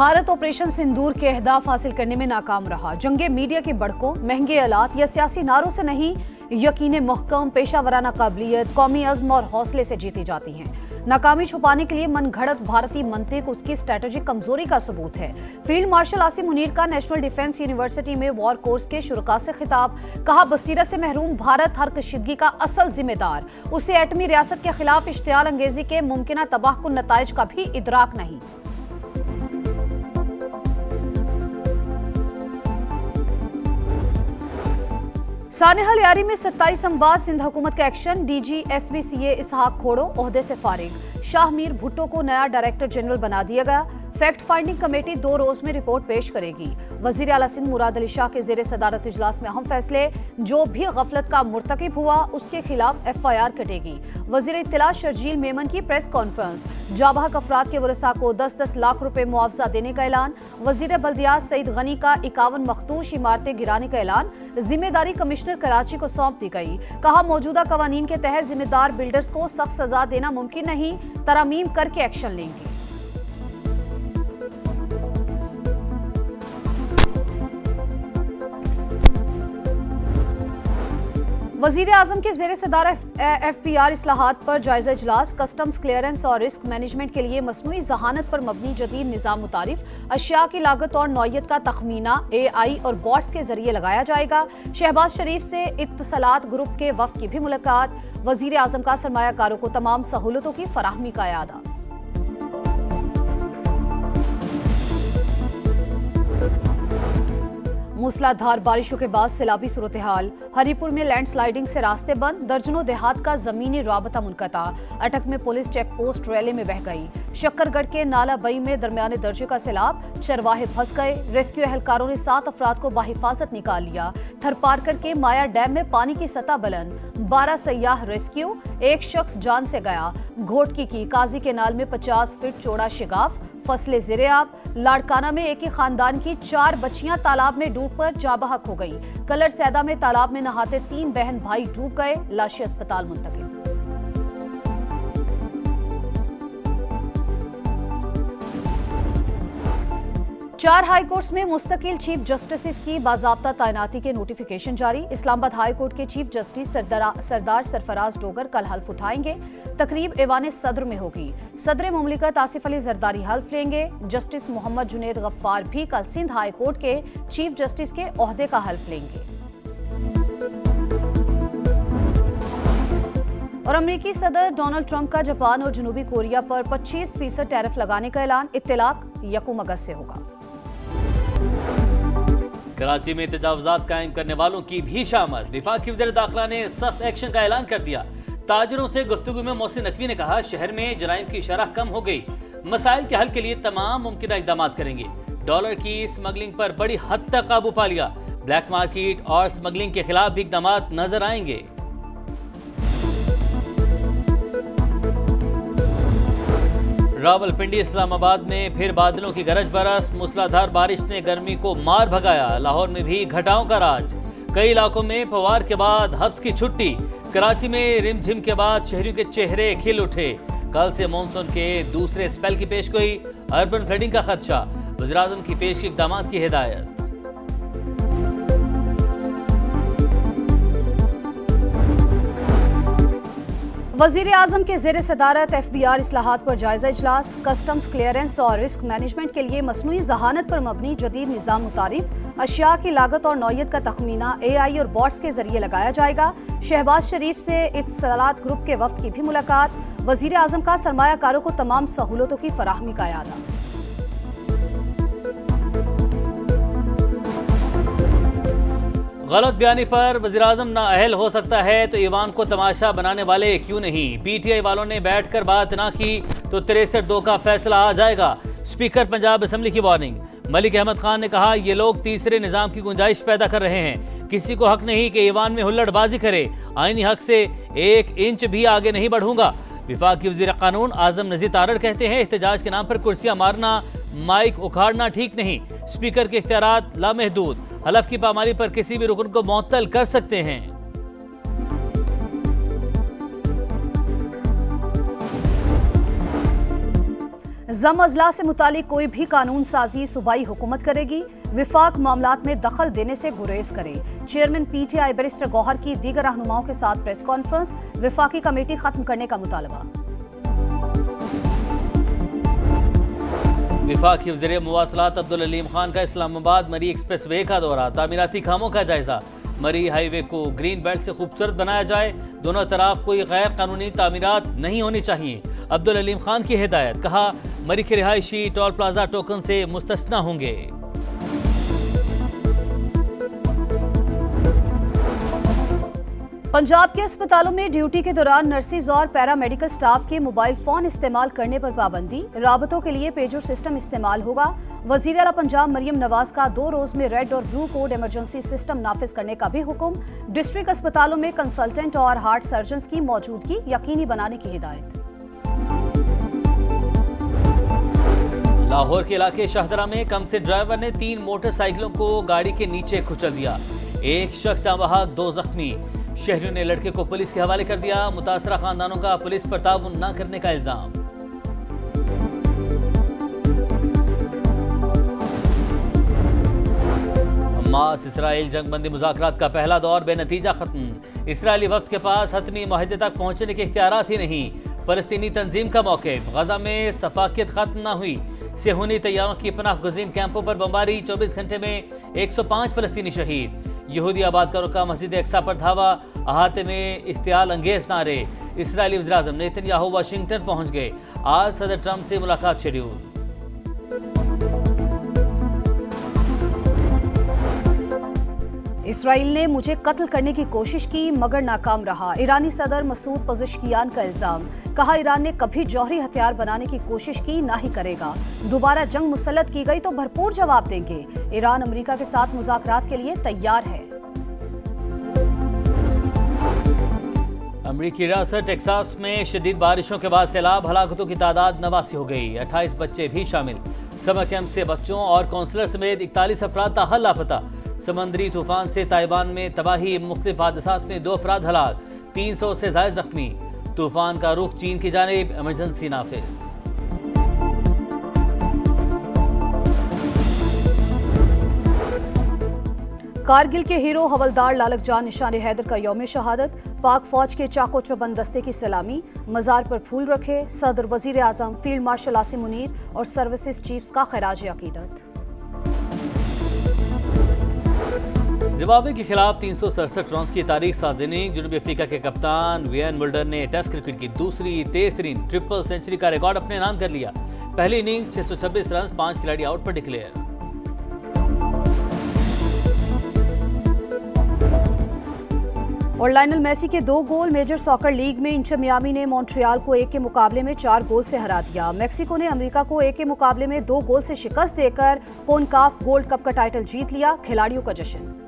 Bharat operation सिंदूर के अहदाफ हासिल करने में नाकाम रहा। जंगे मीडिया की बढ़कों, महंगे आलात या सियासी नारों से नहीं, यकीन महकम, पेशावराना काबिलियत, कौमी अज़्म और हौसले से जीती जाती हैं। नाकामी छुपाने के लिए मनगढ़ंत भारतीय मंतिक उसकी स्ट्रेटेजिक कमजोरी का सबूत है। फील्ड मार्शल आसिम मुनीर का नेशनल डिफेंस यूनिवर्सिटी में वॉर कोर्स के शुरुका से खिताब। कहा, बसीरत से महरूम भारत हर कशीदगी का असल जिम्मेदार। उसे एटमी रियासत के खिलाफ इश्तियाल अंगेजी के मुमकिन तबाहकुन नताइज का भी इदराक नहीं। सानेहा लियारी में 27 अमवार सिंध हुकूमत का एक्शन। डीजी SBCA इसहाक खोड़ो ओहदे से फारिग। शाह मीर भुट्टो को नया डायरेक्टर जनरल बना दिया गया। फैक्ट फाइंडिंग कमेटी 2 रोज में रिपोर्ट पेश करेगी। वजीर आला सिंध मुराद अली शाह के जेर सदारत इजलास में अहम फैसले। जो भी गफलत का मुर्तकिब हुआ उसके खिलाफ FIR कटेगी। वजीर इत्तला शर्जील मेमन की प्रेस कॉन्फ्रेंस। जाबाहक अफराद के वरसा को 10-10 लाख रुपए मुआवजा देने का ऐलान। वजीर बल्दियात सईद गनी का 51 मखदूश इमारतें गिराने का ऐलान। जिम्मेदारी कमिश्नर कराची को सौंप दी गई। कहा, मौजूदा कवानीन के तहत जिम्मेदार बिल्डर्स को सख्त सजा देना मुमकिन नहीं, तरमीम करके एक्शन लेंगे। वजीर आजम के जेर सदार FPR इस्लाहात पर जायजा इजलास। कस्टम्स क्लियरेंस और रिस्क मैनेजमेंट के लिए मसनूई जहानत पर मबनी जदीद निज़ाम मुतारिफ। अशिया की लागत और नौयत का तखमीना AI और बॉट्स के जरिए लगाया जाएगा। शहबाज शरीफ से इत्तसलात ग्रुप के वफ्द की भी मुलाकात। वजीर आजम का सरमायाकारों को तमाम सहूलतों की फराहमी का यादा। मूसलाधार बारिशों के बाद सैलाबी सूरत हाल। हरीपुर में लैंडस्लाइडिंग से रास्ते बंद। दर्जनों देहात का जमीनी राबता मुनक़ता। अटक में पुलिस चेक पोस्ट रैली में बह गई। शक्करगढ़ के नाला बई में दरमियाने दर्जे का सैलाब। चरवाहे फंस गए। रेस्क्यू एहलकारों ने 7 अफराद को बाहिफाजत निकाल लिया। थरपारकर के माया डैम में पानी की सतह बुलंद। 12 सयाह रेस्क्यू। 1 शख्स जान से गया। घोटकी की काजी के नाल में 50 फीट चौड़ा शिगाफ। फसले ज़ेरे-आब। लाड़काना में एक ही खानदान की 4 बच्चियां तालाब में डूबकर जाबहक हो गई। कलर सैदा में तालाब में नहाते 3 बहन भाई डूब गए। लाशें अस्पताल मुंतकिल। 4 हाई कोर्ट्स में मुस्तकिल चीफ जस्टिस की बाज़ाब्ता तैनाती के नोटिफिकेशन जारी। इस्लामाबाद हाई कोर्ट के चीफ जस्टिस सरदार सरफराज डोगर कल हल्फ उठाएंगे। तकरीब ऐवान सदर में होगी। सदर मुमलिकत आसिफ अली जरदारी हल्फ लेंगे। जस्टिस मोहम्मद जुनैद गफ्फार भी कल सिंध हाई कोर्ट के चीफ जस्टिस के ओहदे का हल्फ लेंगे। और अमेरिकी सदर डोनाल्ड ट्रंप का जापान और जनूबी कोरिया पर 25% टैरिफ लगाने का ऐलान। इत्तलाक 1 अगस्त से होगा। कराची में तजावुजात कायम करने वालों की भी शामत। वफाकी वज़ीर दाखिला ने सख्त एक्शन का ऐलान कर दिया। ताजिरों से गुफ्तगू में मोहसिन नकवी ने कहा, शहर में जराइम की शरह कम हो गई। मसाइल के हल के लिए तमाम मुमकिन इक़दाम करेंगे। डॉलर की स्मगलिंग पर बड़ी हद तक काबू पा लिया। ब्लैक मार्केट और स्मगलिंग के खिलाफ भी इक़दाम नजर आएंगे। रावलपिंडी इस्लामाबाद में फिर बादलों की गरज बरस। मूसलाधार बारिश ने गर्मी को मार भगाया। लाहौर में भी घटाओं का राज। कई इलाकों में फवार के बाद हब्स की छुट्टी। कराची में रिमझिम के बाद शहरियों के चेहरे खिल उठे। कल से मानसून के दूसरे स्पेल की पेशगोई। अर्बन फ्लडिंग का खदशा। वज़ीर-ए-आज़म की पेश की इक़दामात की हिदायत। वजीर आजम के जेर सदारत FBR इस्लाहात पर जायजा इजलास। कस्टम्स क्लियरेंस और रिस्क मैनेजमेंट के लिए मसनूई जहानत पर मबनी जदीद निज़ाम मुतारिफ। अशिया की लागत और नौयत का तखमीना AI और बॉट्स के जरिए लगाया जाएगा। शहबाज शरीफ से इत्तसलात ग्रुप के वफ्द की भी मुलाकात। वजीर आजम का सरमायाकारों को तमाम सहूलतों की फराहमी का यादा। गलत बयानी पर वज़ीर-ए-आज़म नाअहल हो सकता है तो ईवान को तमाशा बनाने वाले क्यों नहीं। PTI वालों ने बैठकर बात ना की तो 63-2 का फैसला आ जाएगा। स्पीकर पंजाब असेंबली की वार्निंग। मलिक अहमद खान ने कहा, ये लोग तीसरे निज़ाम की गुंजाइश पैदा कर रहे हैं। किसी को हक नहीं कि ईवान में हुल्लड़बाजी करे। आईनी हक से 1 इंच भी आगे नहीं बढ़ूंगा। विफाकी वज़ीर कानून आजम नज़ीर तारड़ कहते हैं, एहतजाज के नाम पर कुर्सियां मारना, माइक उखाड़ना ठीक नहीं। स्पीकर के इख्तियारात लामहदूद। हलफ की पामाली पर किसी भी रुकन को मुअत्तल कर सकते हैं। जम अजला से मुतालिक कोई भी कानून साजी सूबाई हुकूमत करेगी, विफाक मामलात में दखल देने से गुरेज करे। चेयरमैन पीटीआई बैरिस्टर गौहर की दीगर रहनुमाओं के साथ प्रेस कॉन्फ्रेंस, विफाकी कमेटी खत्म करने का मुतालबा। विफाकी वज़ीर मुवासलात अब्दुल अलीम खान का इस्लामाबाद मरी एक्सप्रेस वे का दौरा, तामीराती कामों का जायजा। मरी हाईवे को ग्रीन बेल्ट से खूबसूरत बनाया जाए, दोनों तरफ कोई गैर कानूनी तामीरात नहीं होनी चाहिए। अब्दुल अलीम खान की हिदायत, कहा मरी के रिहायशी टोल प्लाजा टोकन से मुस्तस्ना होंगे। पंजाब के अस्पतालों में ड्यूटी के दौरान नर्सिस और पैरामेडिकल स्टाफ के मोबाइल फोन इस्तेमाल करने पर पाबंदी, राबतों के लिए पेजर सिस्टम इस्तेमाल होगा। वजीर आला पंजाब मरियम नवाज का 2 रोज में रेड और ब्लू कोड इमरजेंसी सिस्टम नाफिज करने का भी हुक्म। डिस्ट्रिक्ट अस्पतालों में कंसल्टेंट और हार्ट सर्जन की मौजूदगी यकीनी बनाने की हिदायत। लाहौर के इलाके शाहदरा में कम से ड्राइवर ने 3 मोटरसाइकिलों को गाड़ी के नीचे कुचल दिया, एक शख्स वाहक 2 जख्मी। शहरियों ने लड़के को पुलिस के हवाले कर दिया, मुतासरा खानदानों का पुलिस पर ताउन न करने का इल्जाम। हमास इसराइल जंगबंदी मुज़ाकरात का पहला दौर बेनतीजा खत्म। इसराइली वफ्द के पास हतमी मुआहदे तक पहुंचने के इख्तियारात ही नहीं। फलस्तीनी तंजीम का मौक़िफ़, गजा में सफाकियत खत्म न हुई। सेहूनी तैयारों की पनाह गुज़ीन कैंपों पर बमबारी, 24 घंटे में 105 फलस्तीनी शहीद। यहूदी आबादकारों का मस्जिद अक्सा पर धावा, अहाते में इश्तियाल अंगेज नारे। इसराइली वज़ीर आज़म नेतन्याहू वाशिंगटन पहुंच गए, आज सदर ट्रंप से मुलाकात शेड्यूल। इसराइल ने मुझे कत्ल करने की कोशिश की मगर नाकाम रहा, ईरानी सदर मसूद पज़ेश्कियान का इल्जाम। कहा ईरान ने कभी जौहरी हथियार बनाने की कोशिश की ना ही करेगा, दोबारा जंग मुसल्लत की गई तो भरपूर जवाब देंगे। ईरान अमेरिका के साथ मुज़ाकरात के लिए तैयार है। अमरीकी रियासत टेक्सास में शदीद बारिशों के बाद सैलाब, हलाकतों की तादाद 89 हो गई, 28 बच्चे भी शामिल। समर कैंप से बच्चों और काउंसलर समेत 41 अफराद ताहल लापता। समंदरी तूफान से ताइवान में तबाही, मुख्तलिफ हादसात में 2 अफराद हलाक, 300 से ज़ायद जख्मी। तूफान का रुख चीन की जानिब, इमरजेंसी नाफिज। कारगिल के हीरो हवलदार लालक जान निशान हैदर का यौम शहादत, पाक फौज के चाको चौबंद दस्ते की सलामी, मज़ार पर फूल रखे। सदर, वजीर आज़म, फील्ड मार्शल आसिम मुनीर और सर्विसेज चीफ्स का खराज अकीदत। जिम्बाब्वे के खिलाफ 367 रन की तारीख साज इनिंग, जनूबी अफ्रीका के कप्तान वियन मुल्डर ने टेस्ट क्रिकेट की दूसरी तेज तरीन ट्रिपल सेंचुरी का रिकॉर्ड अपने नाम कर लिया। पहली इनिंग 626 रन, 5 खिलाड़ी आउट पर डिक्लेयर। और लायनल मेसी के 2 गोल। मेजर सॉकर लीग में इंटर मियामी ने मॉन्ट्रियल को 1 के मुकाबले में 4 गोल से हरा दिया। मेक्सिको ने अमेरिका को 1 के मुकाबले में 2 गोल से शिकस्त देकर कॉनकाफ गोल्ड कप का टाइटल जीत लिया। खिलाड़ियों का जश्न।